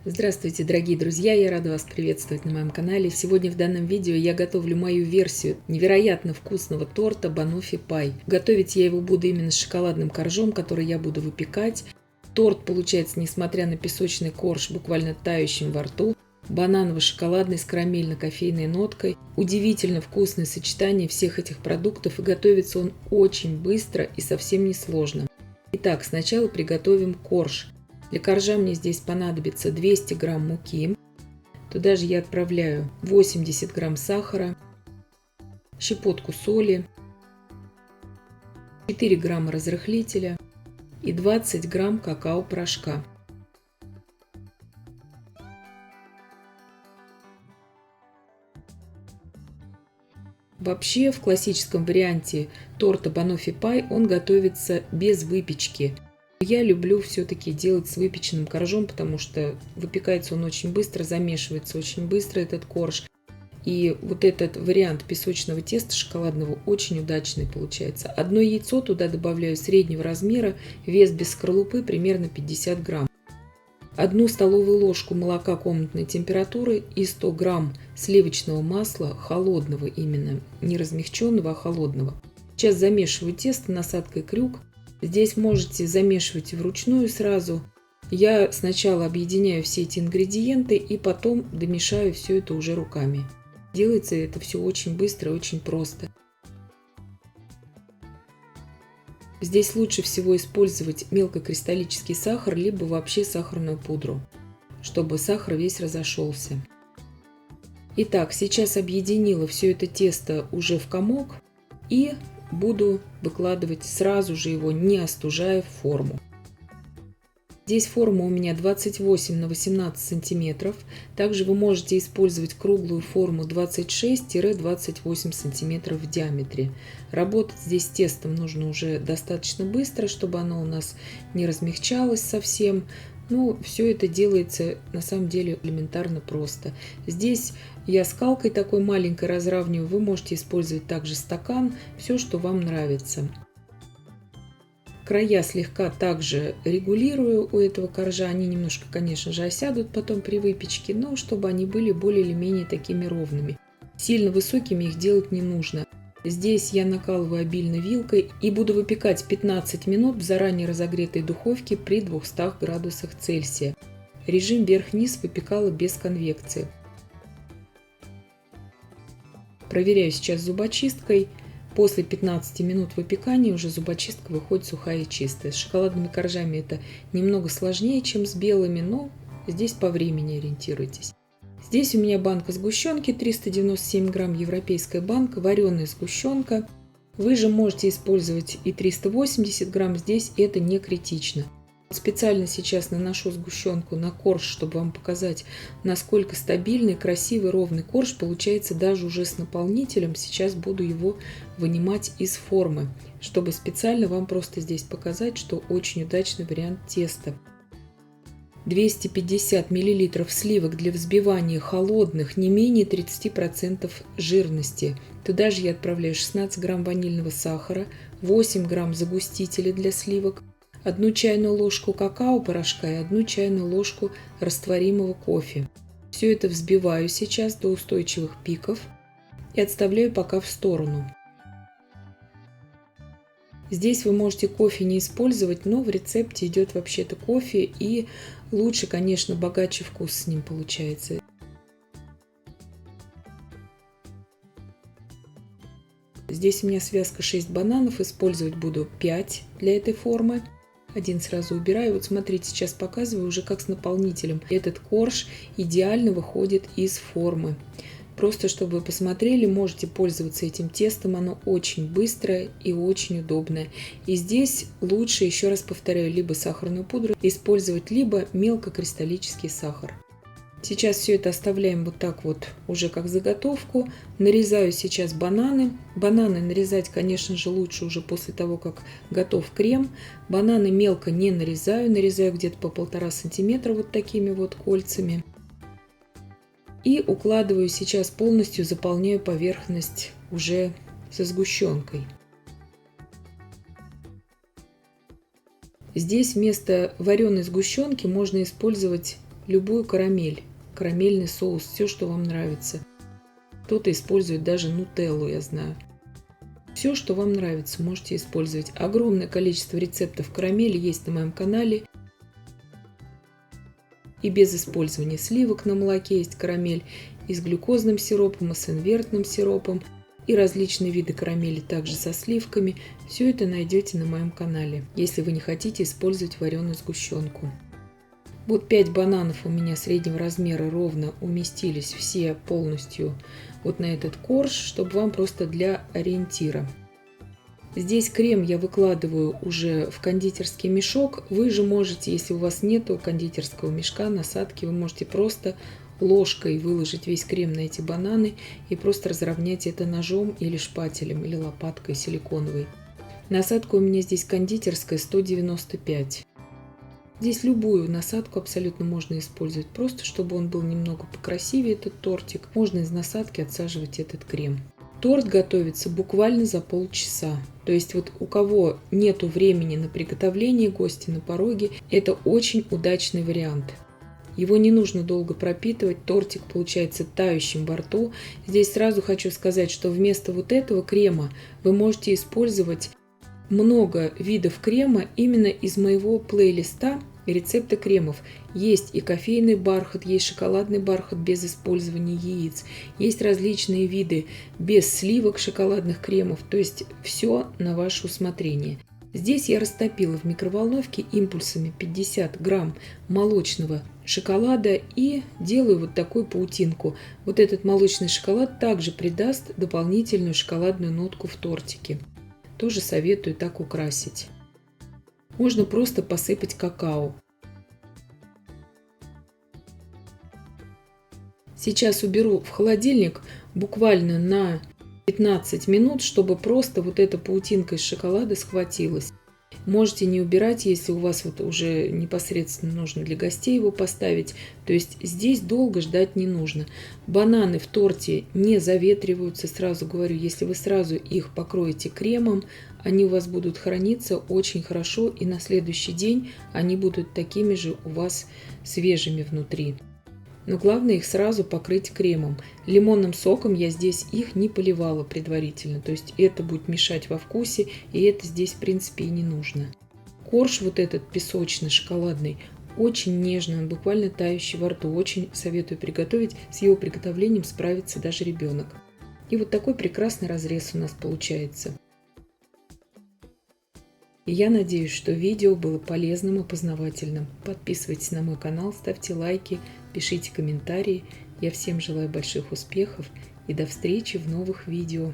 Здравствуйте, дорогие друзья! Я рада вас приветствовать на моем канале. Сегодня в данном видео я готовлю мою версию невероятно вкусного торта Банофи Пай. Готовить я его буду именно с шоколадным коржом, который я буду выпекать. Торт получается, несмотря на песочный корж, буквально тающим во рту. Бананово-шоколадный с карамельно-кофейной ноткой. Удивительно вкусное сочетание всех этих продуктов, и готовится он очень быстро и совсем не сложно. Итак, сначала приготовим корж. Для коржа мне здесь понадобится 200 грамм муки. Туда же я отправляю 80 грамм сахара, щепотку соли, 4 грамма разрыхлителя и 20 грамм какао-порошка. Вообще, в классическом варианте торта Банофи Пай он готовится без выпечки. Я люблю все-таки делать с выпеченным коржом, потому что выпекается он очень быстро, замешивается очень быстро этот корж. И вот этот вариант песочного теста шоколадного очень удачный получается. Одно яйцо туда добавляю среднего размера, вес без скорлупы примерно 50 грамм. 1 столовую ложку молока комнатной температуры и 100 грамм сливочного масла, холодного именно, не размягченного, а холодного. Сейчас замешиваю тесто насадкой крюк. Здесь можете замешивать вручную сразу. Я сначала объединяю все эти ингредиенты и потом домешаю все это уже руками. Делается это все очень быстро и очень просто. Здесь лучше всего использовать мелкокристаллический сахар, либо вообще сахарную пудру, чтобы сахар весь разошелся. Итак, сейчас объединила все это тесто уже в комок и буду выкладывать сразу же его, не остужая, в форму. Здесь форма у меня 28 на 18 сантиметров. Также вы можете использовать круглую форму 26-28 сантиметров в диаметре. Работать здесь с тестом нужно уже достаточно быстро, чтобы оно у нас не размягчалось совсем. Но все это делается на самом деле элементарно просто. Здесь я скалкой такой маленькой разравниваю. Вы можете использовать также стакан, все, что вам нравится. Края слегка также регулирую у этого коржа. Они немножко, конечно же, осядут потом при выпечке, но чтобы они были более или менее такими ровными. Сильно высокими их делать не нужно. Здесь я накалываю обильно вилкой и буду выпекать 15 минут в заранее разогретой духовке при 200 градусах Цельсия. Режим вверх-вниз выпекала без конвекции. Проверяю сейчас зубочисткой. После 15 минут выпекания уже зубочистка выходит сухая и чистая. С шоколадными коржами это немного сложнее, чем с белыми, но здесь по времени ориентируйтесь. Здесь у меня банка сгущенки 397 грамм, европейская банка, вареная сгущенка. Вы же можете использовать и 380 грамм, здесь это не критично. Специально сейчас наношу сгущенку на корж, чтобы вам показать, насколько стабильный, красивый, ровный корж получается даже уже с наполнителем. Сейчас буду его вынимать из формы, чтобы специально вам просто здесь показать, что очень удачный вариант теста. 250 мл сливок для взбивания холодных, не менее 30% жирности. Туда же я отправляю 16 грамм ванильного сахара, 8 грамм загустителя для сливок, 1 чайную ложку какао-порошка и 1 чайную ложку растворимого кофе. Все это взбиваю сейчас до устойчивых пиков и отставляю пока в сторону. Здесь вы можете кофе не использовать, но в рецепте идет вообще-то кофе, и лучше, конечно, богаче вкус с ним получается. Здесь у меня связка 6 бананов, использовать буду 5 для этой формы. Один сразу убираю. Вот смотрите, сейчас показываю уже как с наполнителем. Этот корж идеально выходит из формы. Просто чтобы вы посмотрели, можете пользоваться этим тестом. Оно очень быстрое и очень удобное. И здесь лучше, еще раз повторяю, либо сахарную пудру использовать, либо мелкокристаллический сахар. Сейчас все это оставляем вот так вот уже как заготовку. Нарезаю сейчас бананы. Бананы нарезать, конечно же, лучше уже после того, как готов крем. Бананы мелко не нарезаю. Нарезаю где-то по 1,5 сантиметра вот такими вот кольцами. И укладываю сейчас полностью, заполняю поверхность уже со сгущенкой. Здесь вместо вареной сгущенки можно использовать любую карамель, карамельный соус, все, что вам нравится. Кто-то использует даже нутеллу, я знаю. Все, что вам нравится, можете использовать. Огромное количество рецептов карамели есть на моем канале. И без использования сливок на молоке есть карамель, и с глюкозным сиропом, и с инвертным сиропом, и различные виды карамели также со сливками. Все это найдете на моем канале, если вы не хотите использовать вареную сгущенку. Вот 5 бананов у меня среднего размера ровно уместились все полностью вот на этот корж, чтобы вам просто для ориентира. Здесь крем я выкладываю уже в кондитерский мешок. Вы же можете, если у вас нету кондитерского мешка, насадки, вы можете просто ложкой выложить весь крем на эти бананы и просто разровнять это ножом или шпателем, или лопаткой силиконовой. Насадка у меня здесь кондитерская 195. Здесь любую насадку абсолютно можно использовать, просто чтобы он был немного покрасивее, этот тортик. Можно из насадки отсаживать этот крем. Торт готовится буквально за полчаса. То есть вот у кого нету времени на приготовление, гости на пороге, это очень удачный вариант. Его не нужно долго пропитывать, тортик получается тающим во рту. Здесь сразу хочу сказать, что вместо вот этого крема вы можете использовать много видов крема именно из моего плейлиста рецепты кремов. Есть и кофейный бархат, есть шоколадный бархат без использования яиц, есть различные виды без сливок шоколадных кремов, то есть все на ваше усмотрение. Здесь я растопила в микроволновке импульсами 50 грамм молочного шоколада и делаю вот такую паутинку. Вот этот молочный шоколад также придаст дополнительную шоколадную нотку в тортике. Тоже советую так украсить. Можно просто посыпать какао. Сейчас уберу в холодильник буквально на 15 минут, чтобы просто вот эта паутинка из шоколада схватилась. Можете не убирать, если у вас вот уже непосредственно нужно для гостей его поставить. То есть здесь долго ждать не нужно. Бананы в торте не заветриваются, сразу говорю. Если вы сразу их покроете кремом, они у вас будут храниться очень хорошо. И на следующий день они будут такими же у вас свежими внутри. Но главное их сразу покрыть кремом. Лимонным соком я здесь их не поливала предварительно. То есть это будет мешать во вкусе, и это здесь в принципе и не нужно. Корж вот этот песочно-шоколадный очень нежный, он буквально тающий во рту. Очень советую приготовить. С его приготовлением справится даже ребенок. И вот такой прекрасный разрез у нас получается. И я надеюсь, что видео было полезным и познавательным. Подписывайтесь на мой канал, ставьте лайки, пишите комментарии. Я всем желаю больших успехов и до встречи в новых видео.